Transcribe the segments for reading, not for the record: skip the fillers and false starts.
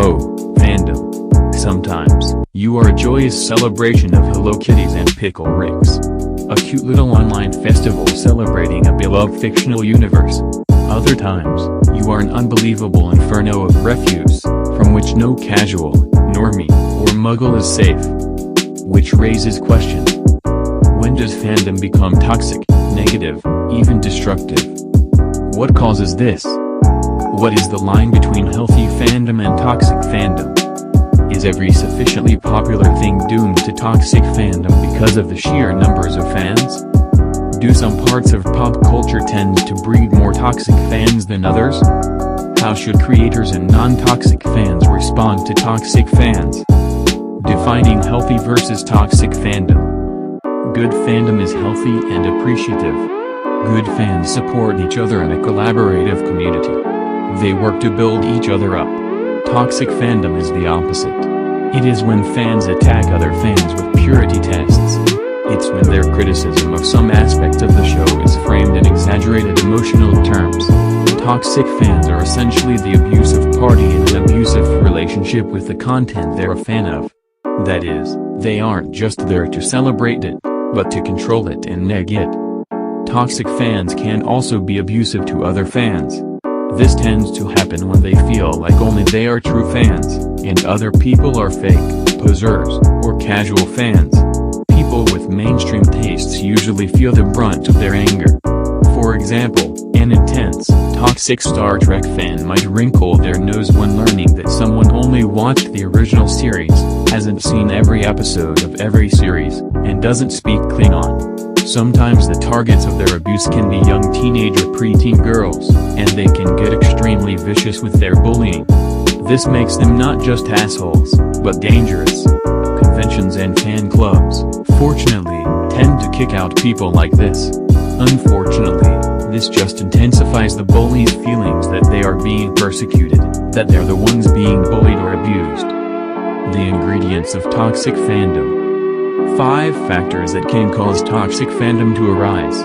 Oh, fandom. Sometimes, you are a joyous celebration of Hello Kitties and Pickle Ricks. A cute little online festival celebrating a beloved fictional universe. Other times, you are an unbelievable inferno of refuse, from which no casual, normie, or muggle is safe. Which raises questions. When does fandom become toxic, negative, even destructive? What causes this? What is the line between healthy fandom and toxic fandom? Is every sufficiently popular thing doomed to toxic fandom because of the sheer numbers of fans? Do some parts of pop culture tend to breed more toxic fans than others? How should creators and non-toxic fans respond to toxic fans? Defining healthy versus toxic fandom. Good fandom is healthy and appreciative. Good fans support each other in a collaborative community. They work to build each other up. Toxic fandom is the opposite. It is when fans attack other fans with purity tests. It's when their criticism of some aspect of the show is framed in exaggerated emotional terms. Toxic fans are essentially the abusive party in an abusive relationship with the content they're a fan of. That is, they aren't just there to celebrate it, but to control it and neg it. Toxic fans can also be abusive to other fans. This tends to happen when they feel like only they are true fans, and other people are fake, posers, or casual fans. People with mainstream tastes usually feel the brunt of their anger. For example, an intense, toxic Star Trek fan might wrinkle their nose when learning that someone only watched the original series, hasn't seen every episode of every series, and doesn't speak Klingon. Sometimes the targets of their abuse can be young teenage or preteen girls, and they can get extremely vicious with their bullying. This makes them not just assholes, but dangerous. Conventions and fan clubs, fortunately, tend to kick out people like this. Unfortunately, this just intensifies the bully's feelings that they are being persecuted, that they're the ones being bullied or abused. The ingredients of toxic fandom. 5 factors that can cause toxic fandom to arise.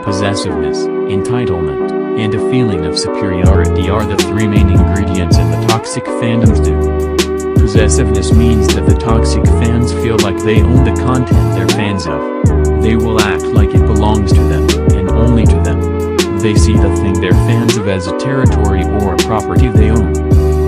Possessiveness, entitlement, and a feeling of superiority are the 3 main ingredients in the toxic fandoms do. Possessiveness means that the toxic fans feel like they own the content they're fans of. They will act like it belongs to them, and only to them. They see the thing they're fans of as a territory or a property they own.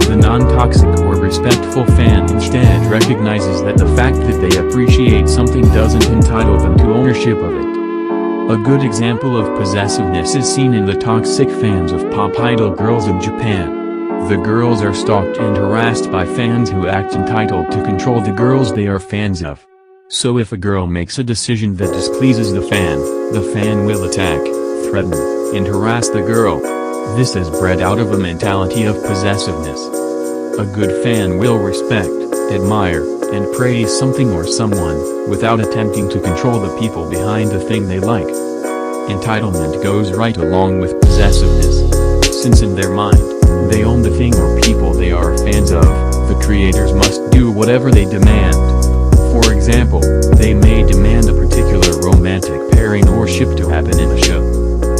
The non-toxic or respectful fan instead recognizes that the fact that they appreciate something doesn't entitle them to ownership of it. A good example of possessiveness is seen in the toxic fans of pop idol girls in Japan. The girls are stalked and harassed by fans who act entitled to control the girls they are fans of. So if a girl makes a decision that displeases the fan will attack, threaten, and harass the girl. This is bred out of a mentality of possessiveness. A good fan will respect, admire, and praise something or someone, without attempting to control the people behind the thing they like. Entitlement goes right along with possessiveness. Since in their mind, they own the thing or people they are fans of, the creators must do whatever they demand. For example, they may demand a particular romantic pairing or ship to happen in a show.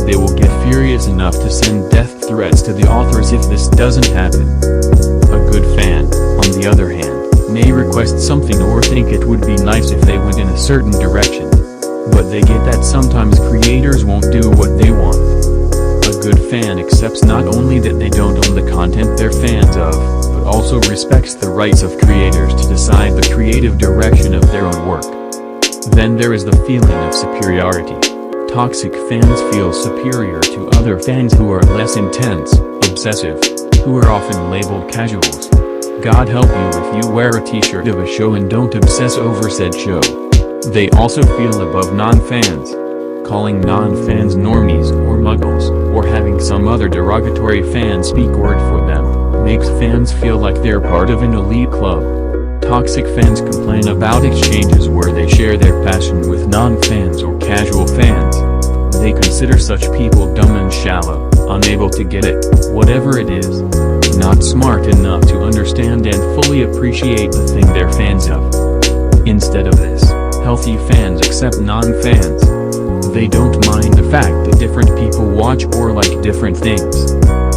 They will get furious enough to send death threats to the authors if this doesn't happen. A good fan, on the other hand, may request something or think it would be nice if they went in a certain direction. But they get that sometimes creators won't do what they want. A good fan accepts not only that they don't own the content they're fans of, but also respects the rights of creators to decide the creative direction of their own work. Then there is the feeling of superiority. Toxic fans feel superior to other fans who are less intense, obsessive, who are often labeled casuals. God help you if you wear a t-shirt of a show and don't obsess over said show. They also feel above non-fans. Calling non-fans normies or muggles, or having some other derogatory fan speak word for them, makes fans feel like they're part of an elite club. Toxic fans complain about exchanges where they share their passion with non-fans or casual fans. They consider such people dumb and shallow, unable to get it, whatever it is. Not smart enough to understand and fully appreciate the thing they're fans of. Instead of this, healthy fans accept non-fans. They don't mind the fact that different people watch or like different things.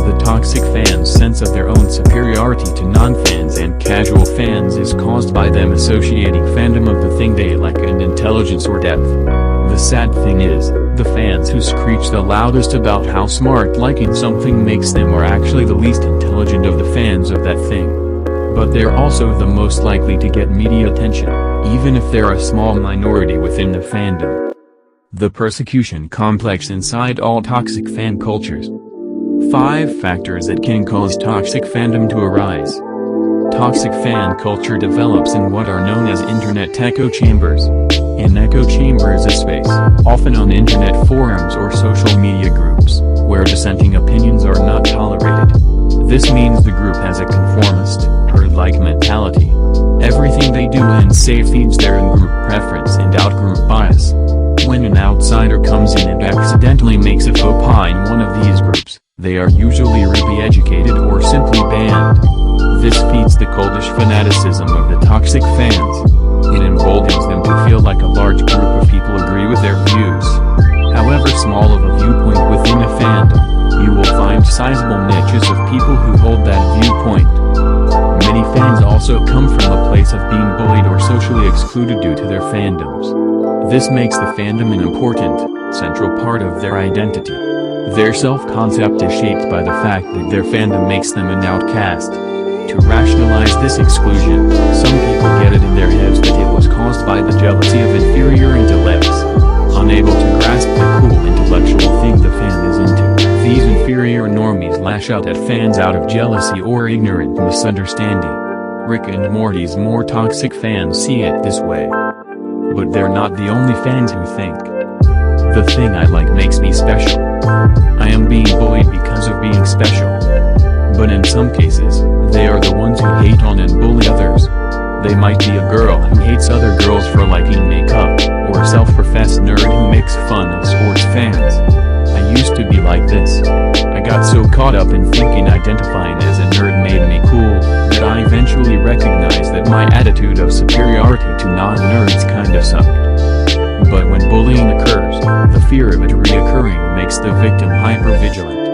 the toxic fans' sense of their own superiority to non-fans and casual fans is caused by them associating fandom of the thing they like and intelligence or depth. The sad thing is, the fans who screech the loudest about how smart liking something makes them are actually the least intelligent of the fans of that thing. But they're also the most likely to get media attention, even if they're a small minority within the fandom. The persecution complex inside all toxic fan cultures. 5 factors that can cause toxic fandom to arise. Toxic fan culture develops in what are known as internet echo chambers. An echo chamber is a space, often on internet forums or social media groups, where dissenting opinions are not tolerated. This means the group has a conformist, herd-like mentality. Everything they do and say feeds their in-group preference and out-group bias. When an outsider comes in and accidentally makes a faux pas in one of these groups, they are usually re-educated or simply banned. This feeds the coldish fanaticism of the toxic fans. It emboldens them to feel like a large group of people agree with their views. However small of a viewpoint within a fandom, you will find sizable niches of people who hold that viewpoint. Many fans also come from a place of being bullied or socially excluded due to their fandoms. This makes the fandom an important, central part of their identity. Their self-concept is shaped by the fact that their fandom makes them an outcast. To rationalize this exclusion, some people get it in their heads that it was caused by the jealousy of inferior intellects. Unable to grasp the cool intellectual thing the fan is into, these inferior normies lash out at fans out of jealousy or ignorant misunderstanding. Rick and Morty's more toxic fans see it this way. But they're not the only fans who think, the thing I like makes me special. I am being bullied because of being special. But in some cases, they are the ones who hate on and bully others. They might be a girl who hates other girls for liking makeup, or a self-professed nerd who makes fun of sports fans. I used to be like this. I got so caught up in thinking identifying as a nerd made me cool, that I eventually recognized that my attitude of superiority to non-nerds kinda sucked. But when bullying occurs, the fear of it reoccurring makes the victim hyper-vigilant.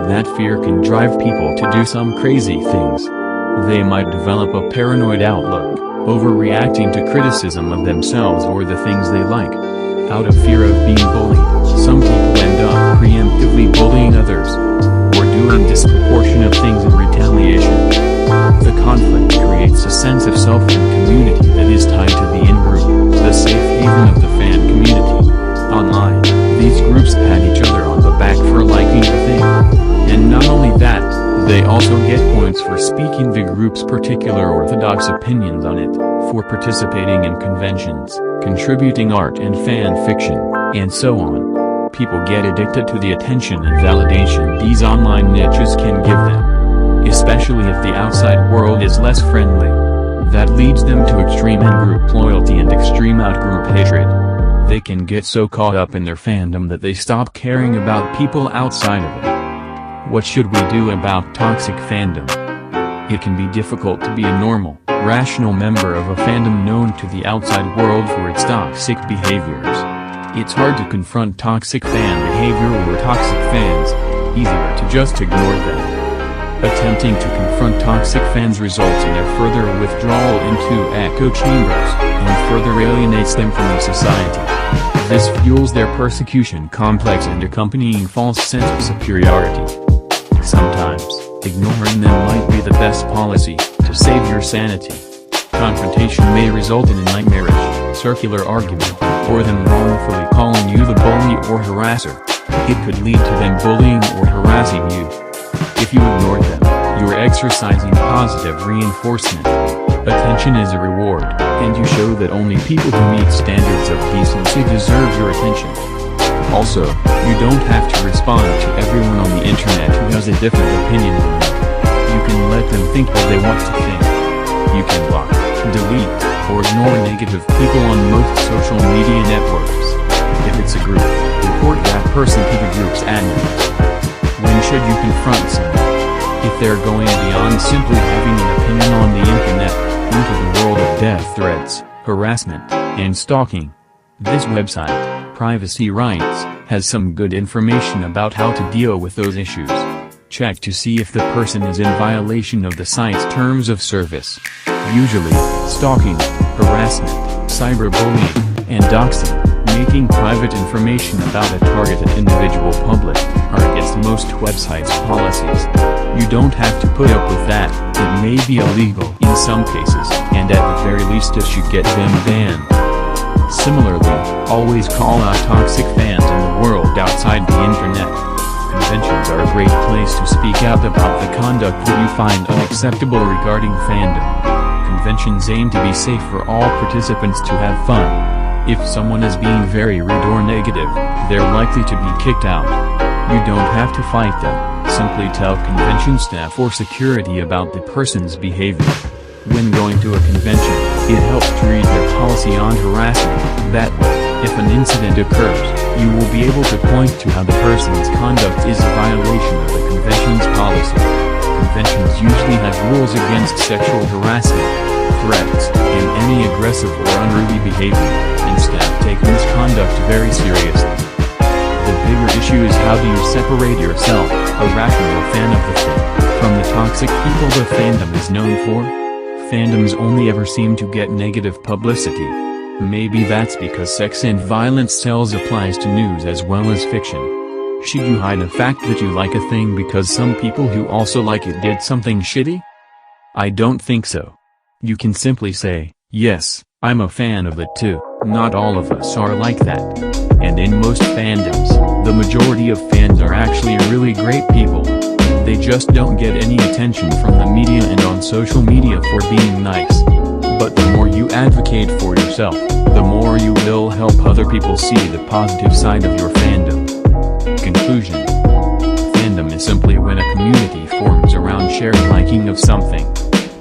That fear can drive people to do some crazy things. They might develop a paranoid outlook, overreacting to criticism of themselves or the things they like. Out of fear of being bullied, some people end up preemptively bullying others, or doing disproportionate things in retaliation. The conflict creates a sense of self and community that is tied to the in-group, the safe haven of the fan community. Online, these groups pat each other on the back for liking the thing. And not only that, they also get points for speaking the group's particular orthodox opinions on it, for participating in conventions, contributing art and fan fiction, and so on. People get addicted to the attention and validation these online niches can give them. Especially if the outside world is less friendly. That leads them to extreme in-group loyalty and extreme out-group hatred. They can get so caught up in their fandom that they stop caring about people outside of it. What should we do about toxic fandom? It can be difficult to be a normal, rational member of a fandom known to the outside world for its toxic behaviors. It's hard to confront toxic fan behavior or toxic fans, easier to just ignore them. Attempting to confront toxic fans results in their further withdrawal into echo chambers, and further alienates them from the society. This fuels their persecution complex and accompanying false sense of superiority. Sometimes, ignoring them might be the best policy, to save your sanity. Confrontation may result in a nightmarish, circular argument, or them wrongfully calling you the bully or harasser. It could lead to them bullying or harassing you. If you ignore them, you're exercising positive reinforcement. Attention is a reward, and you show that only people who meet standards of decency deserve your attention. Also, you don't have to respond to everyone on the internet who has a different opinion than you. You can let them think what they want to think. You can block, delete, or ignore negative people on most social media networks. If it's a group, report that person to the group's admin. When should you confront someone? If they're going beyond simply having an opinion on the internet, into the world of death threats, harassment, and stalking. This website, Privacy Rights, has some good information about how to deal with those issues. Check to see if the person is in violation of the site's terms of service. Usually, stalking, harassment, cyberbullying, and doxing, making private information about a targeted individual public, are against most websites' policies. You don't have to put up with that. It may be illegal in some cases, and at the very least it should get them banned. Similarly, always call out toxic fans in the world outside the internet. Conventions are a great place to speak out about the conduct that you find unacceptable regarding fandom. Conventions aim to be safe for all participants to have fun. If someone is being very rude or negative, they're likely to be kicked out. You don't have to fight them, simply tell convention staff or security about the person's behavior. When going to a convention, it helps to read their policy on harassment. That way, if an incident occurs, you will be able to point to how the person's conduct is a violation of the convention's policy. Conventions usually have rules against sexual harassment, threats, and any aggressive or unruly behavior, and staff take misconduct very seriously. The bigger issue is how do you separate yourself, a rational fan of the thing, from the toxic people the fandom is known for? Fandoms only ever seem to get negative publicity. Maybe that's because sex and violence sells applies to news as well as fiction. Should you hide the fact that you like a thing because some people who also like it did something shitty? I don't think so. You can simply say, yes, I'm a fan of it too. Not all of us are like that. And in most fandoms, the majority of fans are actually really great people. They just don't get any attention from the media and on social media for being nice. But the more you advocate for yourself, the more you will help other people see the positive side of your fandom. Conclusion. Fandom is simply when a community forms around shared liking of something.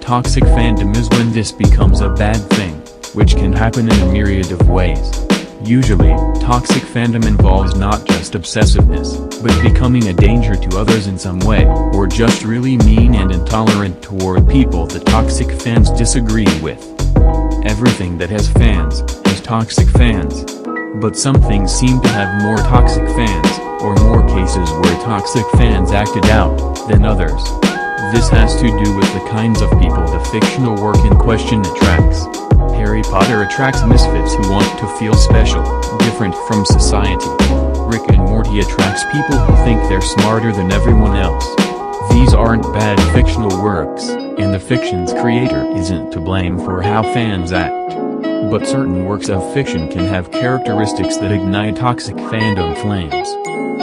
Toxic fandom is when this becomes a bad thing, which can happen in a myriad of ways. Usually, toxic fandom involves not just obsessiveness, but becoming a danger to others in some way, or just really mean and intolerant toward people the toxic fans disagree with. Everything that has fans, has toxic fans. But some things seem to have more toxic fans, or more cases where toxic fans acted out, than others. This has to do with the kinds of people the fictional work in question attracts. Harry Potter attracts misfits who want to feel special, different from society. Rick and Morty attracts people who think they're smarter than everyone else. These aren't bad fictional works, and the fiction's creator isn't to blame for how fans act. But certain works of fiction can have characteristics that ignite toxic fandom flames.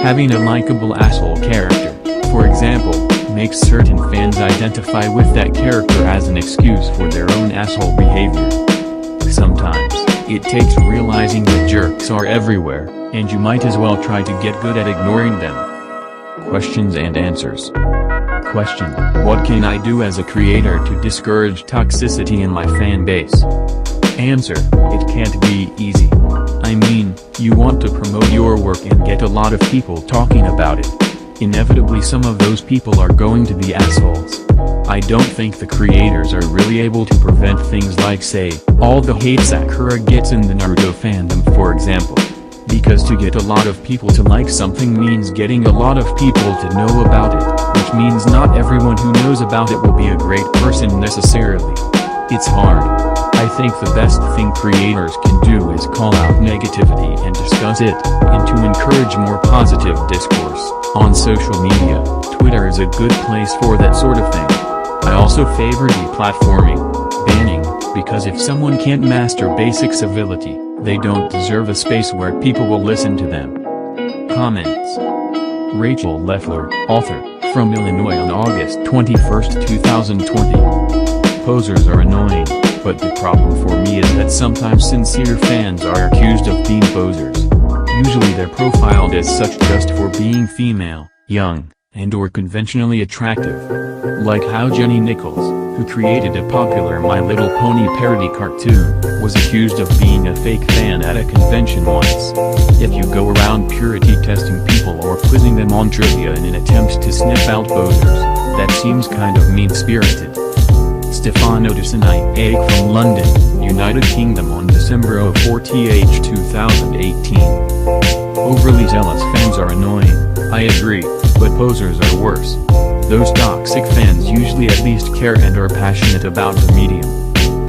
Having a likable asshole character, for example, makes certain fans identify with that character as an excuse for their own asshole behavior. Sometimes, it takes realizing that jerks are everywhere, and you might as well try to get good at ignoring them. Questions and answers. Question: what can I do as a creator to discourage toxicity in my fan base? Answer: it can't be easy. I mean, you want to promote your work and get a lot of people talking about it. Inevitably some of those people are going to be assholes. I don't think the creators are really able to prevent things like, say, all the hate Sakura gets in the Naruto fandom for example. Because to get a lot of people to like something means getting a lot of people to know about it, which means not everyone who knows about it will be a great person necessarily. It's hard. I think the best thing creators can do is call out negativity and discuss it, and to encourage more positive discourse. On social media, Twitter is a good place for that sort of thing. I also favor deplatforming, banning, because if someone can't master basic civility, they don't deserve a space where people will listen to them. Comments. Rachel Leffler, author, from Illinois on August 21, 2020. Posers are annoying, but the problem for me is that sometimes sincere fans are accused of being posers. Usually they're profiled as such just for being female, young, and/or conventionally attractive. Like how Jenny Nichols, who created a popular My Little Pony parody cartoon, was accused of being a fake fan at a convention once. If you go around purity testing people or quizzing them on trivia in an attempt to sniff out posers, that seems kind of mean-spirited. Stefano Desanai from London, United Kingdom on December 14, 2018. Overly zealous fans are annoying, I agree. but posers are worse. Those toxic fans usually at least care and are passionate about the medium.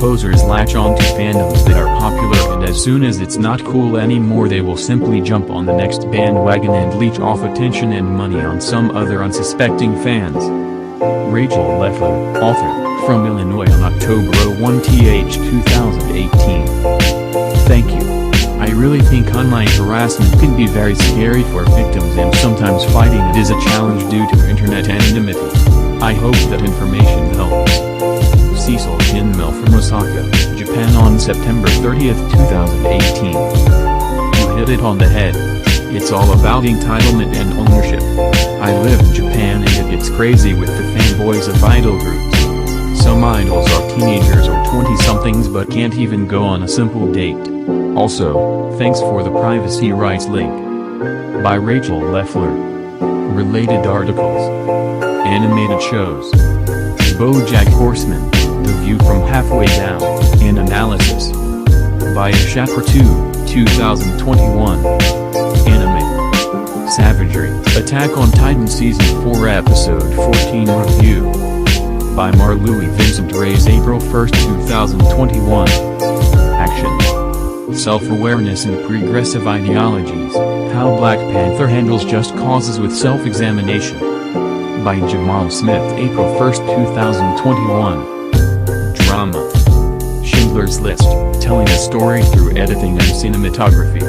Posers latch on to fandoms that are popular, and as soon as it's not cool anymore they will simply jump on the next bandwagon and leech off attention and money on some other unsuspecting fans. Rachel Leffler, author, from Illinois on October 1, 2018. Thank you. I really think online harassment can be very scary for victims, and sometimes fighting it is a challenge due to internet anonymity. I hope that information helps. Cecil Kinmel from Osaka, Japan on September 30, 2018. You hit it on the head. It's all about entitlement and ownership. I live in Japan and it gets crazy with the fanboys of idol groups. Some idols are teenagers or 20-somethings but can't even go on a simple date. Also, thanks for the privacy rights link. By Rachel Leffler. Related articles. Animated shows. BoJack Horseman, The View from Halfway Down, an analysis. By Shapper2, 2021. Anime. Savagery, Attack on Titan Season 4 Episode 14 Review. By Marlouis Vincent Reyes, April 1, 2021. Action. Self-awareness and progressive ideologies, How Black Panther Handles Just Causes with Self-Examination. By Jamal Smith, April 1, 2021. Drama. Schindler's List, Telling a Story Through Editing and Cinematography.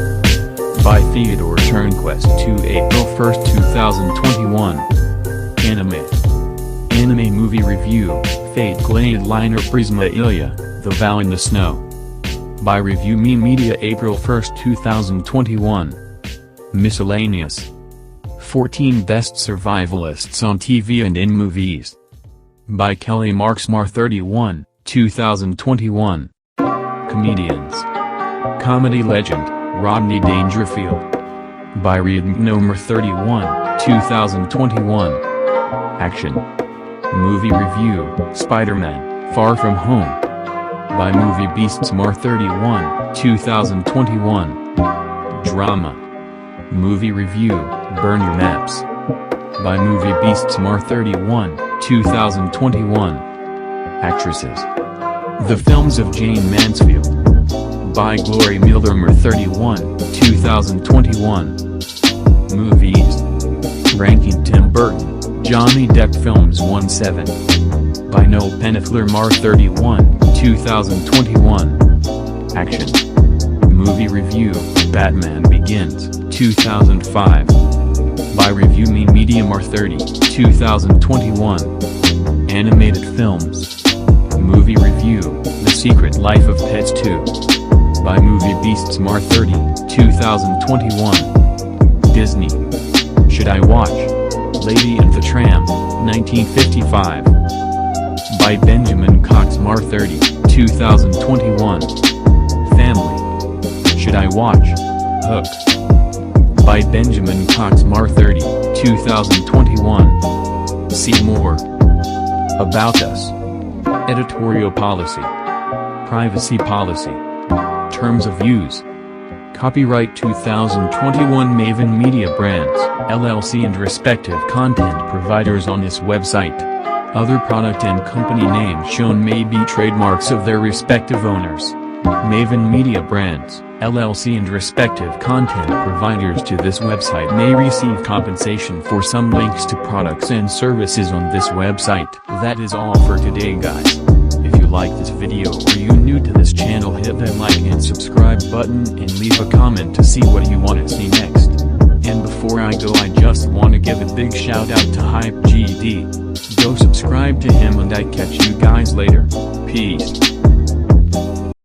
By Theodore Turnquest, 2 April 1, 2021. Anime Movie Review, Fate Glade Liner Prisma Ilya, The Vow in the Snow. By Review Me Media, April 1, 2021. Miscellaneous. 14 Best Survivalists on TV and in Movies. By Kelly Marksmar 31, 2021. Comedians. Comedy legend, Rodney Dangerfield. By Readnomer 31, 2021. Action. Movie Review, Spider-Man, Far From Home. By Movie Beasts Mar 31, 2021. Drama. Movie Review, Burn Your Maps. By Movie Beasts Mar 31, 2021. Actresses. The Films of Jane Mansfield. By Glory Mildermer 31, 2021. Movies. Ranking Tim Burton, Johnny Depp Films 17. By Noel Penifler Mar 31, 2021. Action. Movie Review, Batman Begins, 2005. By Review Me Media Mar 30, 2021. Animated Films. Movie Review, The Secret Life of Pets 2. By Movie Beasts Mar 30, 2021. Disney. Should I Watch? Lady and the Tramp, 1955. By Benjamin Cox Mar 30, 2021. Family. Should I Watch? Hook. By Benjamin Cox Mar 30, 2021. See more. About Us. Editorial Policy. Privacy Policy. Terms of Use. Copyright 2021 Maven Media Brands, LLC and respective content providers on this website. Other product and company names shown may be trademarks of their respective owners. Maven Media Brands, LLC and respective content providers to this website may receive compensation for some links to products and services on this website. That is all for today, guys. If you like this video or you new to this channel, hit that like and subscribe button and leave a comment to see what you want to see next. And before I go, I just want to give a big shout out to Hype GD. Go subscribe to him and I catch you guys later. Peace.